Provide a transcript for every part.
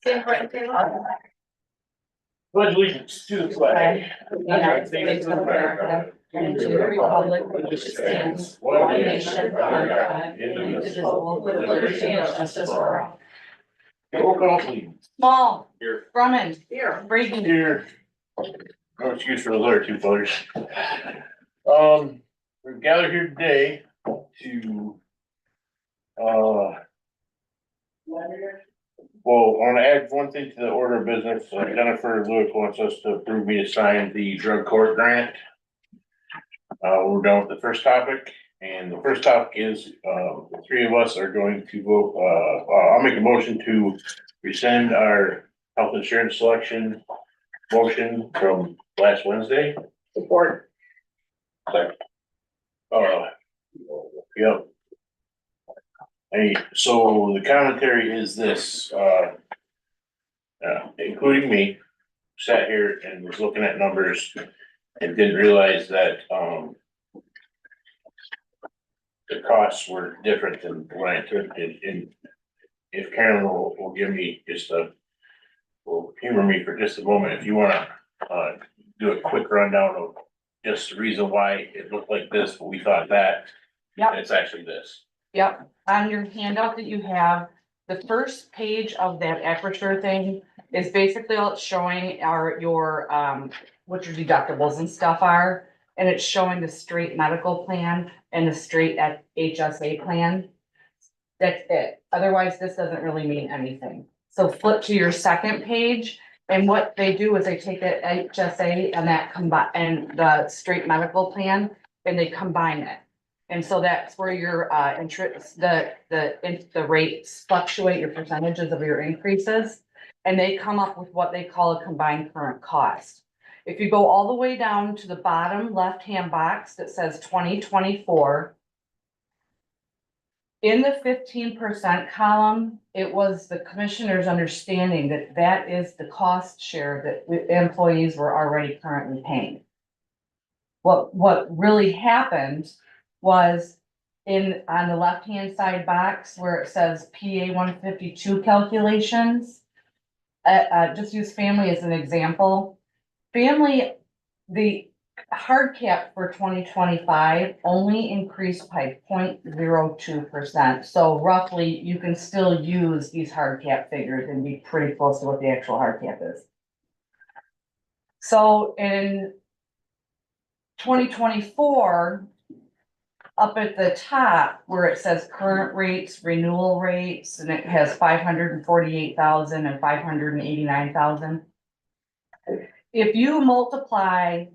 Pledge allegiance to the flag. United States of America, and to the republic which stands one nation under God, indivisible, with liberty and justice for all. Roll call please. Small. Here. Drummond. Here. Brady. Here. No excuse for those other two fellas. We've gathered here today to, well, I want to add one thing to the order of business. Jennifer Lewis wants us to approve me to sign the drug court grant. We're done with the first topic, and the first topic is, the three of us are going to vote, I'll make a motion to rescind our health insurance selection motion from last Wednesday. Support. Second. Yep. Hey, so the commentary is this, including me, sat here and was looking at numbers and didn't realize that, the costs were different than when I took it, and if Karen will give me just will humor me for just a moment, if you wanna, do a quick rundown of just the reason why it looked like this, but we thought that. Yep. And it's actually this. Yep, on your handout that you have, the first page of that Acrisure thing is basically all it's showing are your, what your deductibles and stuff are. And it's showing the straight medical plan and the straight HSA plan. That's it. Otherwise, this doesn't really mean anything. So flip to your second page, and what they do is they take that HSA and that and the straight medical plan, and they combine it. And so that's where your interest, the rates fluctuate, your percentages of your increases. And they come up with what they call a combined current cost. If you go all the way down to the bottom left-hand box that says 2024. In the 15% column, it was the commissioner's understanding that that is the cost share that employees were already currently paying. What really happened was on the left-hand side box where it says PA 152 calculations. Just use family as an example. Family, the hard cap for 2025 only increased by 0.02%. So roughly you can still use these hard cap figures and be pretty close to what the actual hard cap is. So in 2024, up at the top where it says current rates, renewal rates, and it has 548,000 and 589,000. If you multiply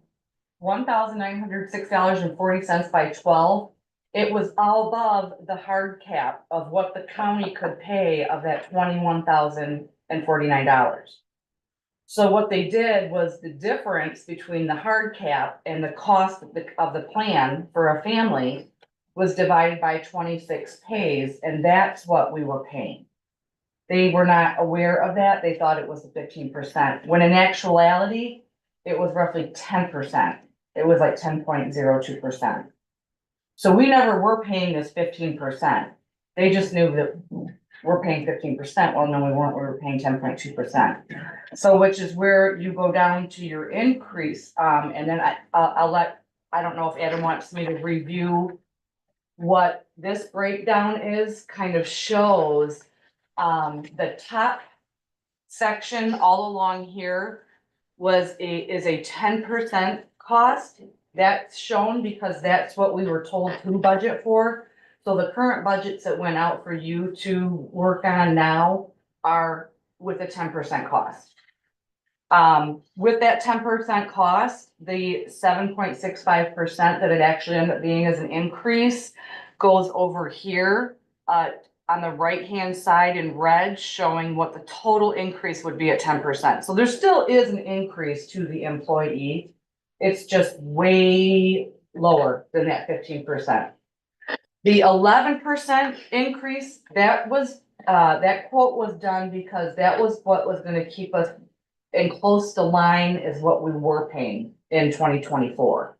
$1,906.40 by 12, it was all above the hard cap of what the county could pay of that $21,049. So what they did was the difference between the hard cap and the cost of the plan for a family was divided by 26 pays, and that's what we were paying. They were not aware of that. They thought it was 15%, when in actuality, it was roughly 10%. It was like 10.02%. So we never were paying this 15%. They just knew that we're paying 15%. Well, no, we weren't. We were paying 10.2%. So which is where you go down to your increase. And then I don't know if Adam wants me to review what this breakdown is. Kind of shows the top section all along here is a 10% cost. That's shown because that's what we were told to budget for. So the current budgets that went out for you to work on now are with a 10% cost. With that 10% cost, the 7.65% that it actually ended up being as an increase goes over here on the right-hand side in red, showing what the total increase would be at 10%. So there still is an increase to the employee. It's just way lower than that 15%. The 11% increase, that quote was done because that was what was gonna keep us in close to line is what we were paying in 2024.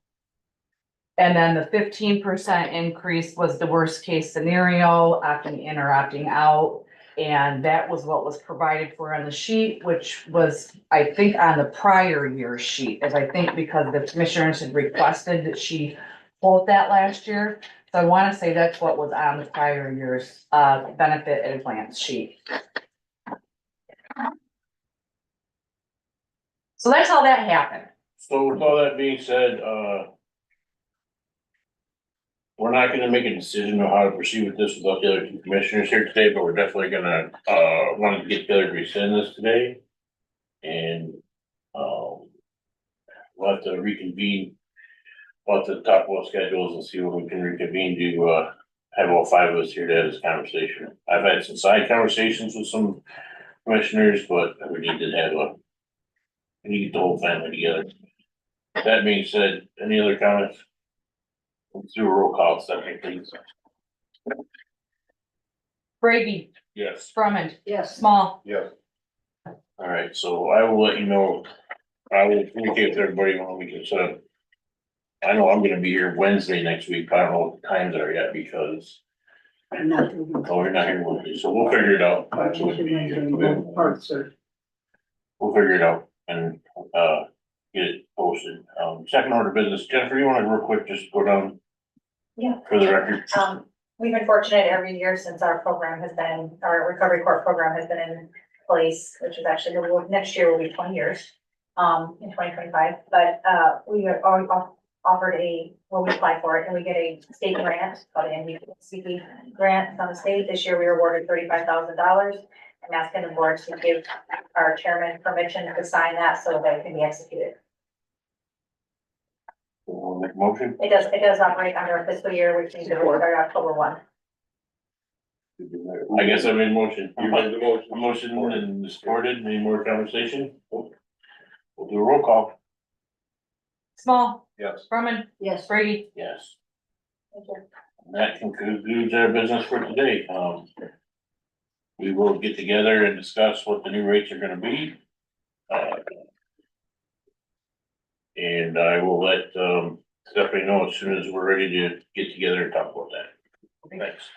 And then the 15% increase was the worst case scenario, opting in or opting out. And that was what was provided for on the sheet, which was, I think, on the prior year's sheet, as I think because the commissioners had requested that she quote that last year. So I wanna say that's what was on the prior year's, benefit advance sheet. So that's how that happened. So with all that being said, we're not gonna make a decision on how to proceed with this without the other two commissioners here today, but we're definitely gonna, want to get together to rescind this today. And, we'll have to reconvene. We'll have to talk about schedules and see when we can reconvene to, have all five of us here to have this conversation. I've had some side conversations with some commissioners, but we need to have we need to get the whole family together. That being said, any other comments? Let's do a roll call, Stephanie, please. Brady, Yes. Drummond, Yes. Small, Yes. All right, so I will let you know, I will communicate with everybody when we can set up. I know I'm gonna be here Wednesday next week, I don't know what the times are yet because, I'm not. oh, you're not here Wednesday, so we'll figure it out. We'll figure it out and, get it posted. Second order of business, Jennifer, you wanna real quick just go down? Yeah. For the record. We've been fortunate every year since our program has been, our recovery court program has been in place, which is actually, next year will be 20 years, in 2025. But, we are always offered when we apply for it and we get a state grant, called an NVCP grant from the state. This year we were awarded $35,000. I'm asking the board to give our chairman permission to sign that so that it can be executed. We'll make a motion. It does operate under a fiscal year, which means it will start October 1. I guess I made a motion. You made the motion. Motion and supported, any more conversation? We'll do a roll call. Small, Yes. Drummond, Yes. Brady, Yes. Thank you. And that concludes our business for today. We will get together and discuss what the new rates are gonna be. And I will let, Stephanie know as soon as we're ready to get together and talk about that. Thanks.